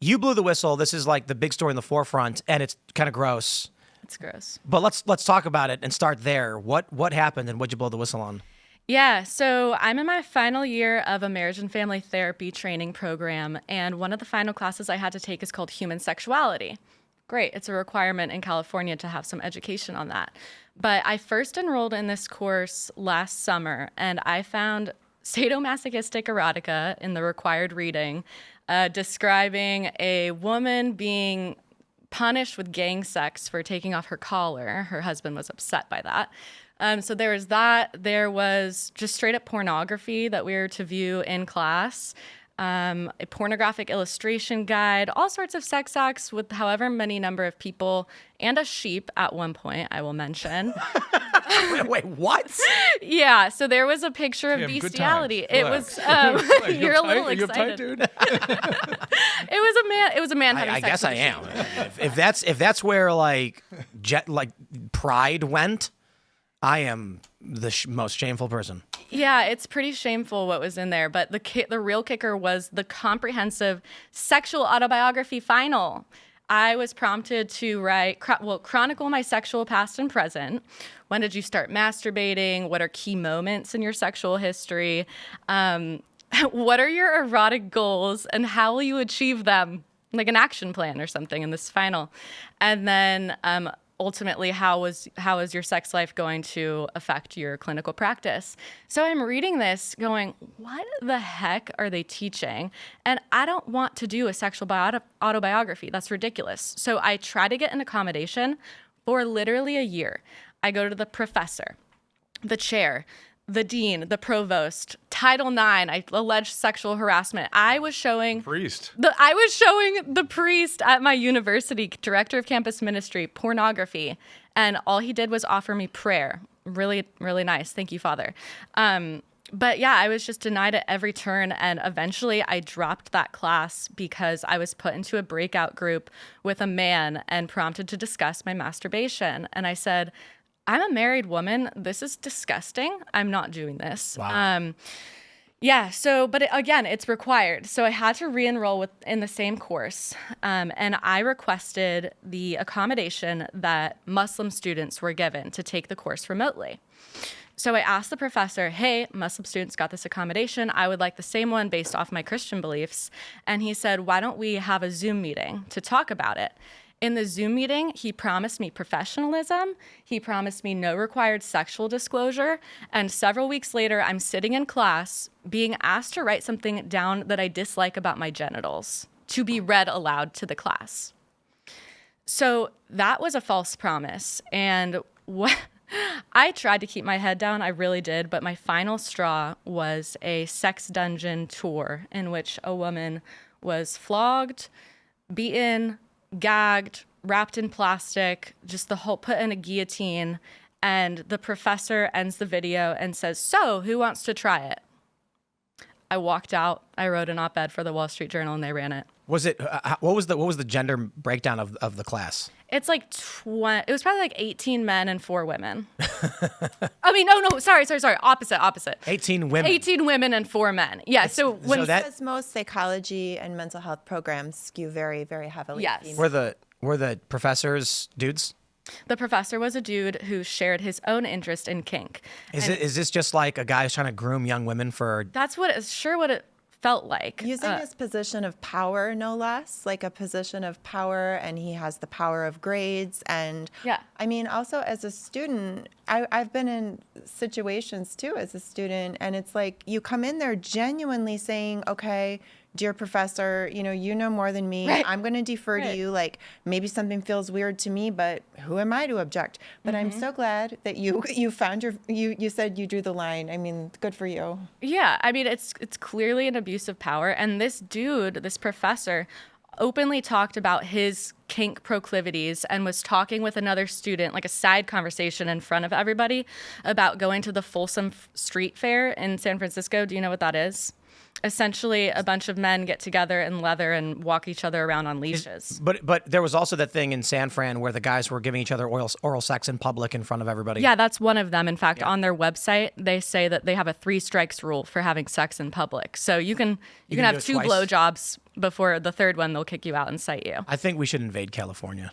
you blew the whistle. This is like the big story in the forefront, and it's kind of gross. It's gross. But let's talk about it and start there. What happened and what'd you blow the whistle on? Yeah, so I'm in my final year of a marriage and family therapy training program, and one of the final classes I had to take is called Human Sexuality. Great, it's a requirement in California to have some education on that. But I first enrolled in this course last summer, and I found sadomasochistic erotica in the required reading, describing a woman being punished with gang sex for taking off her collar. Her husband was upset by that. So there was that. There was just straight up pornography that we were to view in class, a pornographic illustration guide, all sorts of sex acts with however many number of people, and a sheep at one point, I will mention. Wait, what? Yeah, so there was a picture of bestiality. It was you're a little excited. Dude. It was a man having I sex guess with I a am. sheep. If that's where like pride went, I am the most shameful person. Yeah, it's pretty shameful what was in there, but the real kicker was the comprehensive sexual autobiography final. I was prompted to chronicle my sexual past and present. When did you start masturbating? What are key moments in your sexual history? What are your erotic goals, and how will you achieve them? Like an action plan or something in this final. And then ultimately, how is your sex life going to affect your clinical practice? So I'm reading this going, what the heck are they teaching? And I don't want to do a sexual autobiography. That's ridiculous. So I try to get an accommodation for literally a year. I go to the professor, the chair, the dean, the provost, Title IX, I alleged sexual harassment. I was showing the priest at my university, director of campus ministry, pornography, and all he did was offer me prayer. Really, really nice. Thank you, Father. But yeah, I was just denied at every turn, and eventually I dropped that class because I was put into a breakout group with a man and prompted to discuss my masturbation. And I said, I'm a married woman. This is disgusting. I'm not doing this. Wow. But again, it's required. So I had to re-enroll in the same course. And I requested the accommodation that Muslim students were given to take the course remotely. So I asked the professor, hey, Muslim students got this accommodation. I would like the same one based off my Christian beliefs. And he said, why don't we have a Zoom meeting to talk about it? In the Zoom meeting, he promised me professionalism. He promised me no required sexual disclosure. And several weeks later, I'm sitting in class being asked to write something down that I dislike about my genitals to be read aloud to the class. So that was a false promise. And I tried to keep my head down. I really did. But my final straw was a sex dungeon tour in which a woman was flogged, beaten, gagged, wrapped in plastic, just the whole, put in a guillotine, and the professor ends the video and says, so who wants to try it? I walked out, I wrote an op-ed for the Wall Street Journal, and they ran it. Was it, what was the gender breakdown of the class? It's like it was probably like 18 men and 4 women. I mean, no, sorry. Opposite. 18 women. 18 women and 4 men. Yeah, because most psychology and mental health programs skew very, very heavily. Yes. Were the professors dudes? The professor was a dude who shared his own interest in kink. Is this just like a guy who's trying to groom young women for? That's what it felt like. Using his position of power, no less, like a position of power, and he has the power of grades. And yeah. I mean, also as a student, I've been in situations too as a student, and it's like you come in there genuinely saying, okay, dear professor, you know more than me. Right. I'm going to defer to you. Like maybe something feels weird to me, but who am I to object? But I'm so glad that you found you said you drew the line. I mean, good for you. Yeah, I mean, it's clearly an abuse of power. And this dude, this professor, openly talked about his kink proclivities and was talking with another student, like a side conversation in front of everybody, about going to the Folsom Street Fair in San Francisco. Do you know what that is? essentially a bunch of men get together in leather and walk each other around on leashes. But there was also that thing in San Fran where the guys were giving each other oral sex in public in front of everybody. Yeah, that's one of them. In fact, on their website, they say that they have a 3 strikes rule for having sex in public. So you can can have do it 2 twice. blowjobs before the third one. They'll kick you out and cite you. I think we should invade California.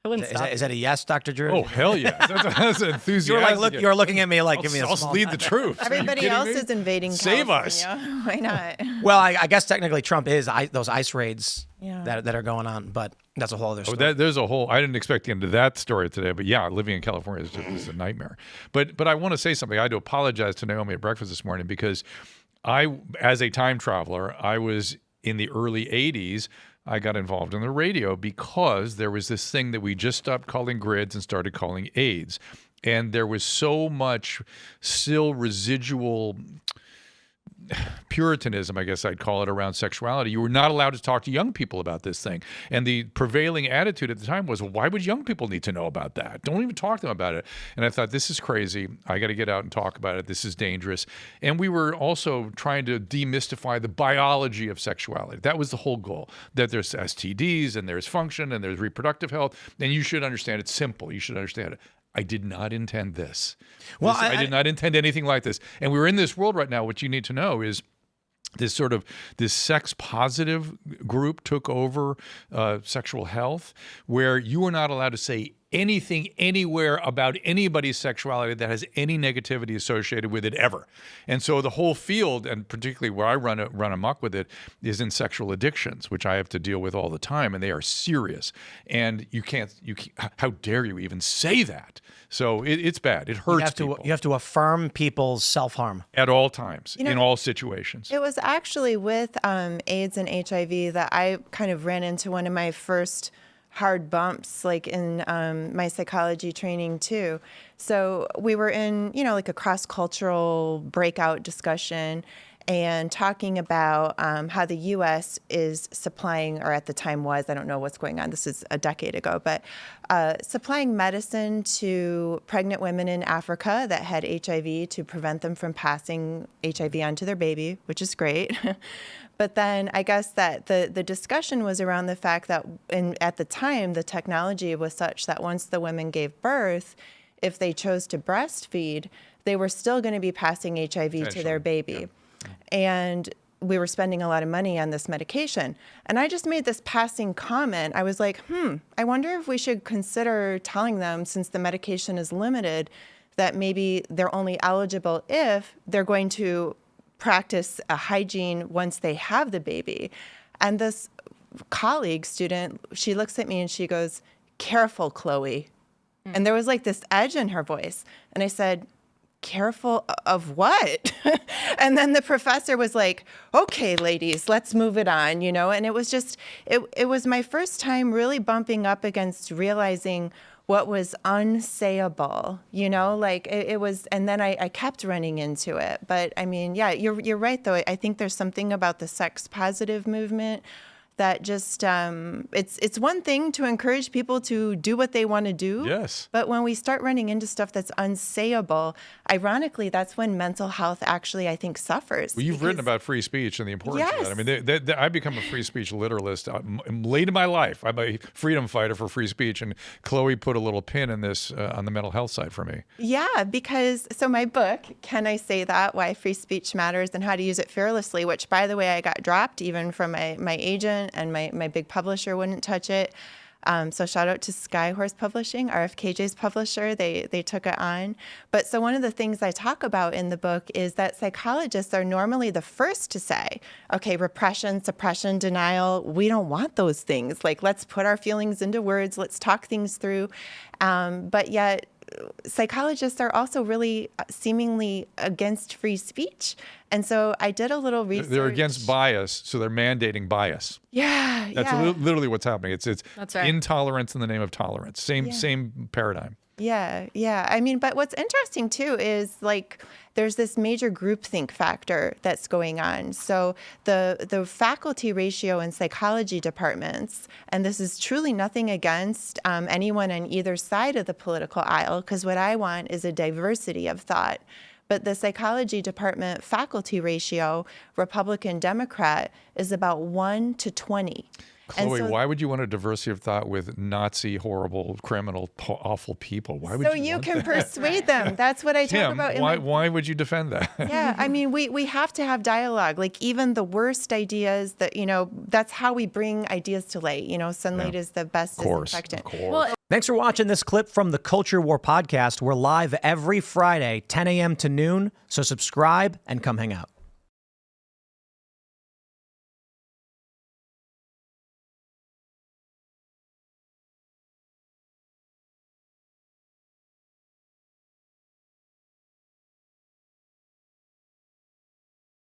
I wouldn't stop. Is that a yes, Dr. Drew? Oh, hell yeah. That's enthusiastic. You were like, you were looking at me like, give me a I'll small. lead the troops. Are you Everybody kidding else me? is invading Save us. California. Why not? Well, I guess technically Trump is those ICE raids Yeah. that are going on, but that's a whole other story. There's a whole. I didn't expect to get into that story today, but yeah, living in California is a nightmare. But I want to say something. I had to apologize to Naomi at breakfast this morning because as a time traveler, I was in the early '80s. I got involved in the radio because there was this thing that we just stopped calling grids and started calling AIDS, and there was so much still residual Puritanism, I guess I'd call it, around sexuality. You were not allowed to talk to young people about this thing. And the prevailing attitude at the time was, well, why would young people need to know about that? Don't even talk to them about it. And I thought, this is crazy. I got to get out and talk about it. This is dangerous. And we were also trying to demystify the biology of sexuality. That was the whole goal, that there's STDs and there's function and there's reproductive health. And you should understand it's simple. You should understand it. I did not intend this. Well, I did not intend anything like this. And we're in this world right now. What you need to know is this sex positive group took over sexual health, where you are not allowed to say anything anywhere about anybody's sexuality that has any negativity associated with it ever. And so the whole field, and particularly where I run amok with it, is in sexual addictions, which I have to deal with all the time, and they are serious. And you can't how dare you even say that? So it's bad. It hurts people. You have to affirm people's self-harm. At all times, in all situations. It was actually with AIDS and HIV that I kind of ran into one of my first hard bumps, like in my psychology training too. So we were in, like a cross-cultural breakout discussion and talking about how the U.S. is supplying, or at the time was, I don't know what's going on, this is a decade ago, but supplying medicine to pregnant women in Africa that had HIV to prevent them from passing HIV on to their baby, which is great. But then I guess that the discussion was around the fact that at the time, the technology was such that once the women gave birth, if they chose to breastfeed, they were still going to be passing HIV to their baby. Yeah. And we were spending a lot of money on this medication. And I just made this passing comment. I was like, I wonder if we should consider telling them, since the medication is limited, that maybe they're only eligible if they're going to practice a hygiene once they have the baby. And this colleague student, she looks at me and she goes, "Careful, Chloe." And there was like this edge in her voice. And I said, "Careful of what?" And then the professor was like, "Okay, ladies, let's move it on," and it was just, it was my first time really bumping up against realizing what was unsayable, like it was, and then I kept running into it. But I mean, yeah, you're right though. I think there's something about the sex positive movement that just, it's one thing to encourage people to do what they want to do. Yes. But when we start running into stuff that's unsayable, ironically, that's when mental health actually, I think, suffers. Well, you've written about free speech and the importance Yes. of that. I mean, I've become a free speech literalist late in my life. I'm a freedom fighter for free speech, and Chloe put a little pin in this on the mental health side for me. Yeah, because, so my book, Can I Say That? Why Free Speech Matters and How to Use It Fearlessly, which, by the way, I got dropped even from my agent, and my big publisher wouldn't touch it. So shout out to Skyhorse Publishing, RFKJ's publisher. They took it on. But so one of the things I talk about in the book is that psychologists are normally the first to say, okay, repression, suppression, denial, we don't want those things. Like, let's put our feelings into words. Let's talk things through. But yet, psychologists are also really seemingly against free speech. And so I did a little research. They're against bias, so they're mandating bias. Yeah, That's literally what's happening. It's That's right. Intolerance in the name of tolerance. Same paradigm. Yeah. I mean, but what's interesting too is like there's this major groupthink factor that's going on. So the faculty ratio in psychology departments, and this is truly nothing against anyone on either side of the political aisle, because what I want is a diversity of thought. But the psychology department faculty ratio, Republican, Democrat, is about 1 to 20. Chloe, why would you want a diversity of thought with Nazi, horrible, criminal, awful people? Why would so you you want can that? persuade them. That's what I talk Tim, about. why would you defend that? Yeah, I mean, we have to have dialogue. Like even the worst ideas that, that's how we bring ideas to light. Sunlight is the best disinfectant. Of course. Thanks for watching this clip from the Culture War podcast. We're live every Friday, 10 a.m. to noon, so subscribe and come hang out.